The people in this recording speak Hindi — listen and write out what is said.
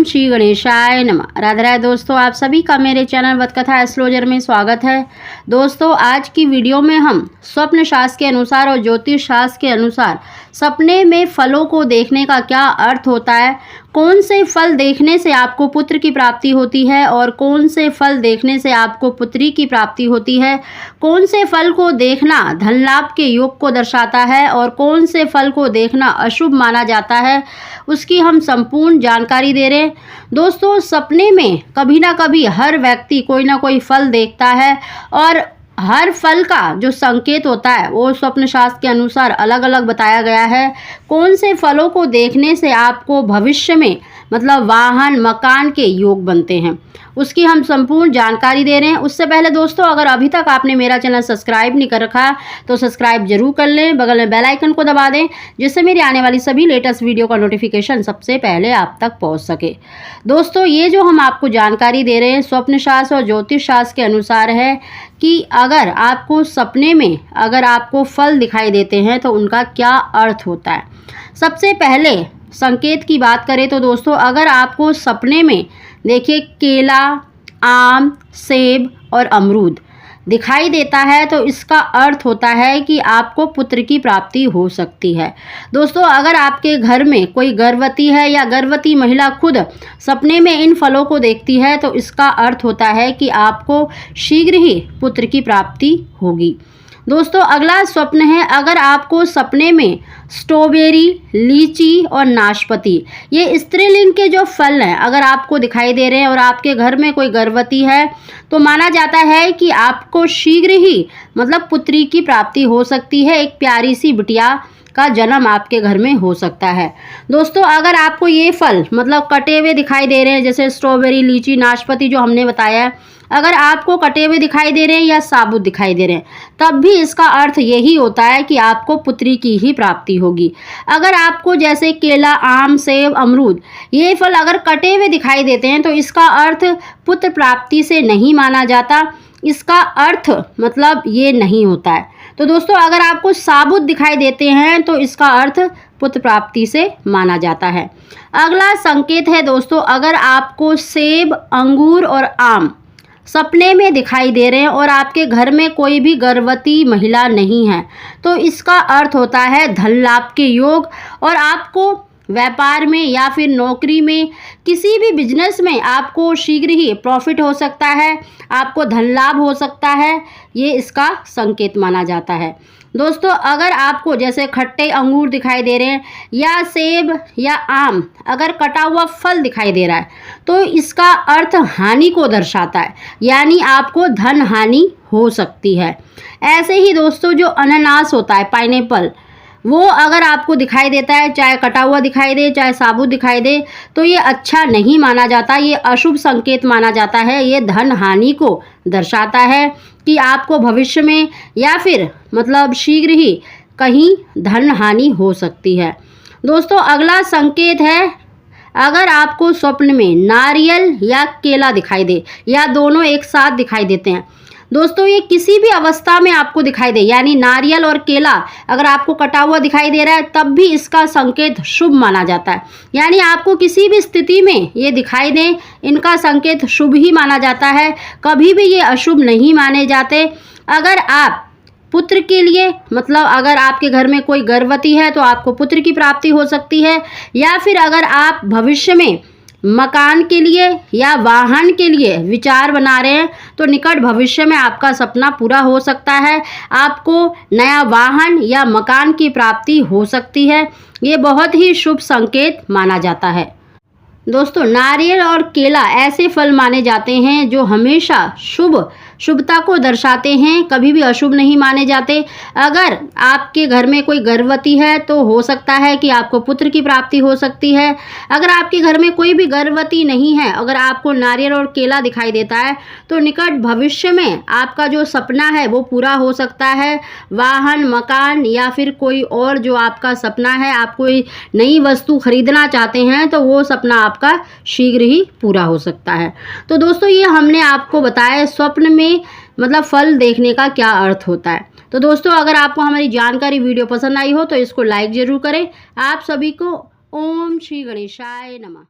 श्री गणेशाय नमः। राधे राधे दोस्तों, आप सभी का मेरे चैनल वतकथा एस्ट्रोलॉजर में स्वागत है। दोस्तों, आज की वीडियो में हम स्वप्न शास्त्र के अनुसार और ज्योतिष शास्त्र के अनुसार सपने में फलों को देखने का क्या अर्थ होता है, कौन से फल देखने से आपको पुत्र की प्राप्ति होती है और कौन से फल देखने से आपको पुत्री की प्राप्ति होती है, कौन से फल को देखना धन लाभ के योग को दर्शाता है और कौन से फल को देखना अशुभ माना जाता है, उसकी हम संपूर्ण जानकारी दे रहे हैं। दोस्तों, सपने में कभी ना कभी हर व्यक्ति कोई ना कोई फल देखता है और हर फल का जो संकेत होता है वो स्वप्न शास्त्र के अनुसार अलग अलग बताया गया है। कौन से फलों को देखने से आपको भविष्य में मतलब वाहन मकान के योग बनते हैं, उसकी हम संपूर्ण जानकारी दे रहे हैं। उससे पहले दोस्तों, अगर अभी तक आपने मेरा चैनल सब्सक्राइब नहीं कर रखा तो सब्सक्राइब जरूर कर लें, बगल में बेल आइकन को दबा दें जिससे मेरी आने वाली सभी लेटेस्ट वीडियो का नोटिफिकेशन सबसे पहले आप तक पहुंच सके। दोस्तों, ये जो हम आपको जानकारी दे रहे हैं स्वप्न शास्त्र और ज्योतिष शास्त्र के अनुसार है कि अगर आपको सपने में अगर आपको फल दिखाई देते हैं तो उनका क्या अर्थ होता है। सबसे पहले संकेत की बात करें तो दोस्तों, अगर आपको सपने में देखिए केला, आम, सेब और अमरूद दिखाई देता है तो इसका अर्थ होता है कि आपको पुत्र की प्राप्ति हो सकती है। दोस्तों, अगर आपके घर में कोई गर्भवती है या गर्भवती महिला खुद सपने में इन फलों को देखती है तो इसका अर्थ होता है कि आपको शीघ्र ही पुत्र की प्राप्ति होगी। दोस्तों, अगला स्वप्न है, अगर आपको सपने में स्ट्रॉबेरी, लीची और नाशपाती ये स्त्रीलिंग के जो फल हैं अगर आपको दिखाई दे रहे हैं और आपके घर में कोई गर्भवती है तो माना जाता है कि आपको शीघ्र ही मतलब पुत्री की प्राप्ति हो सकती है, एक प्यारी सी बिटिया का जन्म आपके घर में हो सकता है। दोस्तों, अगर आपको ये फल मतलब कटे हुए दिखाई दे रहे हैं जैसे स्ट्रॉबेरी, लीची, नाशपाती जो हमने बताया है, अगर आपको कटे हुए दिखाई दे रहे हैं या साबुत दिखाई दे रहे हैं तब भी इसका अर्थ यही होता है कि आपको पुत्री की ही प्राप्ति होगी। अगर आपको जैसे केला, आम, सेब, अमरूद ये फल अगर कटे हुए दिखाई देते हैं तो इसका अर्थ पुत्र प्राप्ति से नहीं माना जाता, इसका अर्थ मतलब ये नहीं होता है। तो दोस्तों, अगर आपको साबुत दिखाई देते हैं तो इसका अर्थ पुत्र प्राप्ति से माना जाता है। अगला संकेत है दोस्तों, अगर आपको सेब, अंगूर और आम सपने में दिखाई दे रहे हैं और आपके घर में कोई भी गर्भवती महिला नहीं है तो इसका अर्थ होता है धन लाभ के योग और आपको व्यापार में या फिर नौकरी में किसी भी बिजनेस में आपको शीघ्र ही प्रॉफिट हो सकता है, आपको धन लाभ हो सकता है, ये इसका संकेत माना जाता है। दोस्तों, अगर आपको जैसे खट्टे अंगूर दिखाई दे रहे हैं या सेब या आम अगर कटा हुआ फल दिखाई दे रहा है तो इसका अर्थ हानि को दर्शाता है, यानी आपको धन हानि हो सकती है। ऐसे ही दोस्तों, जो अनानास होता है पाइनएप्पल वो अगर आपको दिखाई देता है, चाहे कटा हुआ दिखाई दे चाहे साबुत दिखाई दे, तो ये अच्छा नहीं माना जाता, ये अशुभ संकेत माना जाता है। ये धन हानि को दर्शाता है कि आपको भविष्य में या फिर मतलब शीघ्र ही कहीं धन हानि हो सकती है। दोस्तों, अगला संकेत है, अगर आपको स्वप्न में नारियल या केला दिखाई दे या दोनों एक साथ दिखाई देते हैं, दोस्तों ये किसी भी अवस्था में आपको दिखाई दे, यानी नारियल और केला अगर आपको कटा हुआ दिखाई दे रहा है तब भी इसका संकेत शुभ माना जाता है, यानी आपको किसी भी स्थिति में ये दिखाई दे इनका संकेत शुभ ही माना जाता है, कभी भी ये अशुभ नहीं माने जाते। अगर आप पुत्र के लिए मतलब अगर आपके घर में कोई गर्भवती है तो आपको पुत्र की प्राप्ति हो सकती है, या फिर अगर आप भविष्य में मकान के लिए या वाहन के लिए विचार बना रहे हैं तो निकट भविष्य में आपका सपना पूरा हो सकता है, आपको नया वाहन या मकान की प्राप्ति हो सकती है। ये बहुत ही शुभ संकेत माना जाता है। दोस्तों, नारियल और केला ऐसे फल माने जाते हैं जो हमेशा शुभता को दर्शाते हैं, कभी भी अशुभ नहीं माने जाते। अगर आपके घर में कोई गर्भवती है तो हो सकता है कि आपको पुत्र की प्राप्ति हो सकती है। अगर आपके घर में कोई भी गर्भवती नहीं है, अगर आपको नारियल और केला दिखाई देता है तो निकट भविष्य में आपका जो सपना है वो पूरा हो सकता है, वाहन, मकान या फिर कोई और जो आपका सपना है, आप कोई नई वस्तु खरीदना चाहते हैं तो वो सपना आपका शीघ्र ही पूरा हो सकता है। तो दोस्तों, ये हमने आपको बताया स्वप्न में मतलब फल देखने का क्या अर्थ होता है। तो दोस्तों, अगर आपको हमारी जानकारी वीडियो पसंद आई हो तो इसको लाइक जरूर करें। आप सभी को ओम श्री गणेशाय नमः।